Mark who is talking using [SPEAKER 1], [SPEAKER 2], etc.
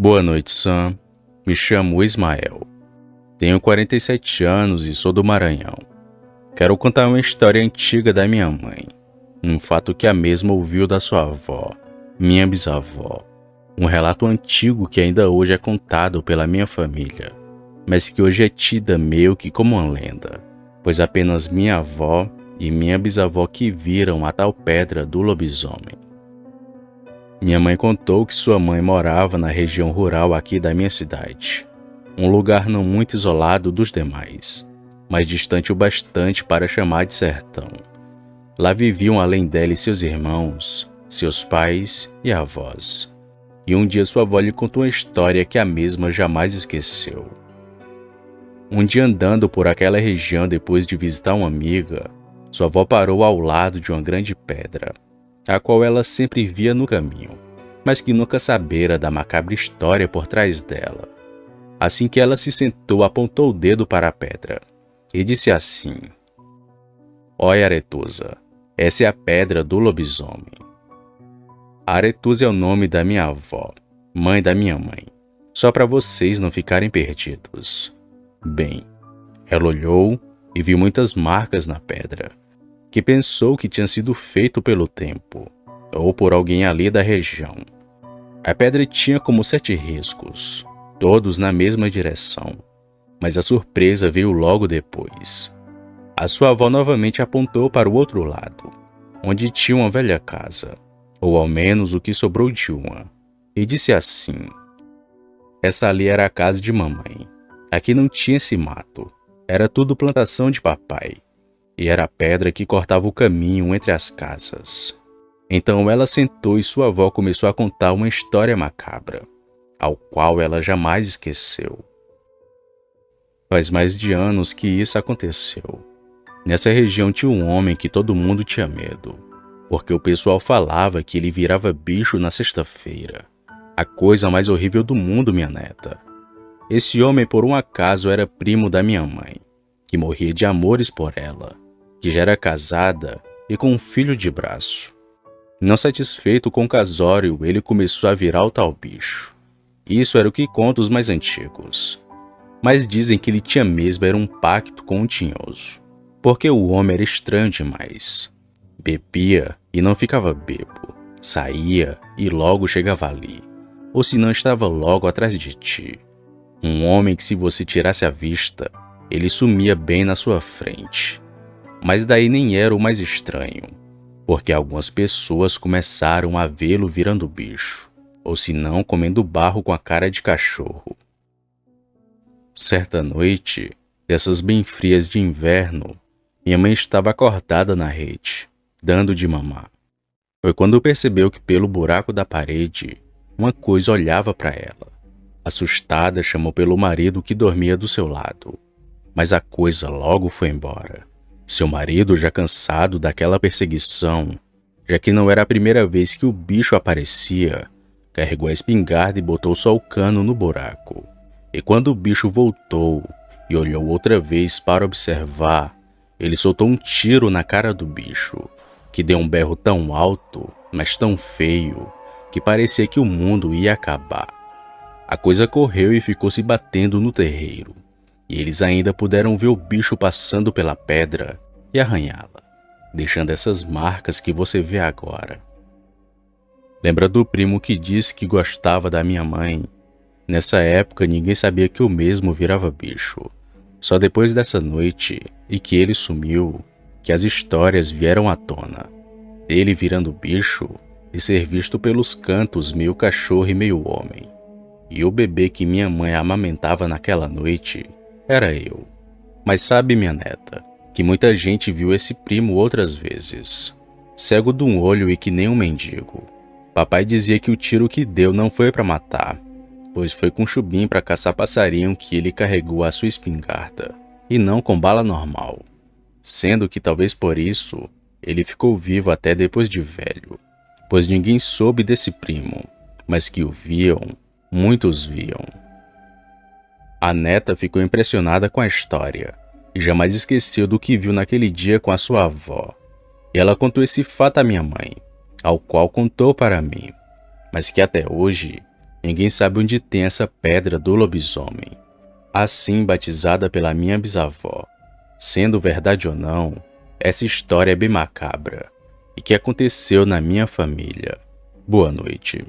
[SPEAKER 1] Boa noite, Sam. Me chamo Ismael. Tenho 47 anos e sou do Maranhão. Quero contar uma história antiga da minha mãe. Um fato que a mesma ouviu da sua avó, minha bisavó. Um relato antigo que ainda hoje é contado pela minha família, mas que hoje é tida meio que como uma lenda, pois apenas minha avó e minha bisavó que viram a tal pedra do lobisomem. Minha mãe contou que sua mãe morava na região rural aqui da minha cidade, um lugar não muito isolado dos demais, mas distante o bastante para chamar de sertão. Lá viviam além dela e seus irmãos, seus pais e avós. E um dia sua avó lhe contou uma história que a mesma jamais esqueceu. Um dia andando por aquela região depois de visitar uma amiga, sua avó parou ao lado de uma grande pedra, a qual ela sempre via no caminho, mas que nunca sabera da macabra história por trás dela. Assim que ela se sentou, apontou o dedo para a pedra e disse assim: "Olha, Aretusa, essa é a pedra do lobisomem." Aretusa é o nome da minha avó, mãe da minha mãe, só para vocês não ficarem perdidos. Bem, ela olhou e viu muitas marcas na pedra, que pensou que tinha sido feito pelo tempo, ou por alguém ali da região. A pedra tinha como 7 riscos, todos na mesma direção, mas a surpresa veio logo depois. A sua avó novamente apontou para o outro lado, onde tinha uma velha casa, ou ao menos o que sobrou de uma, e disse assim: "Essa ali era a casa de mamãe. Aqui não tinha esse mato, era tudo plantação de papai, e era a pedra que cortava o caminho entre as casas." Então ela sentou e sua avó começou a contar uma história macabra, ao qual ela jamais esqueceu. Faz mais de anos que isso aconteceu. Nessa região tinha um homem que todo mundo tinha medo, porque o pessoal falava que ele virava bicho na sexta-feira. A coisa mais horrível do mundo, minha neta. Esse homem, por um acaso, era primo da minha mãe, que morria de amores por ela, que já era casada e com um filho de braço. Não satisfeito com o casório, ele começou a virar o tal bicho. Isso era o que contam os mais antigos. Mas dizem que ele tinha mesmo era um pacto com o tinhoso, porque o homem era estranho demais. Bebia e não ficava bebo, saía e logo chegava ali, ou se não estava logo atrás de ti. Um homem que, se você tirasse a vista, ele sumia bem na sua frente. Mas daí nem era o mais estranho, porque algumas pessoas começaram a vê-lo virando bicho, ou se não comendo barro com a cara de cachorro. Certa noite, dessas bem frias de inverno, minha mãe estava acordada na rede, dando de mamar. Foi quando percebeu que pelo buraco da parede, uma coisa olhava para ela. Assustada, chamou pelo marido que dormia do seu lado, mas a coisa logo foi embora. Seu marido, já cansado daquela perseguição, já que não era a primeira vez que o bicho aparecia, carregou a espingarda e botou só o cano no buraco. E quando o bicho voltou e olhou outra vez para observar, ele soltou um tiro na cara do bicho, que deu um berro tão alto, mas tão feio, que parecia que o mundo ia acabar. A coisa correu e ficou se batendo no terreiro, e eles ainda puderam ver o bicho passando pela pedra e arranhá-la, deixando essas marcas que você vê agora. Lembra do primo que disse que gostava da minha mãe? Nessa época ninguém sabia que eu mesmo virava bicho. Só depois dessa noite, e que ele sumiu, que as histórias vieram à tona. Ele virando bicho e ser visto pelos cantos meio cachorro e meio homem. E o bebê que minha mãe amamentava naquela noite era eu. Mas sabe, minha neta, que muita gente viu esse primo outras vezes. Cego de um olho e que nem um mendigo. Papai dizia que o tiro que deu não foi para matar, pois foi com chubim para caçar passarinho que ele carregou a sua espingarda, e não com bala normal. Sendo que talvez por isso ele ficou vivo até depois de velho, pois ninguém soube desse primo, mas que o viam, muitos viam. A neta ficou impressionada com a história e jamais esqueceu do que viu naquele dia com a sua avó. E ela contou esse fato à minha mãe, ao qual contou para mim, mas que até hoje Ninguém sabe onde tem essa pedra do lobisomem, assim batizada pela minha bisavó. Sendo verdade ou não, essa história é bem macabra e que aconteceu na minha família. Boa noite.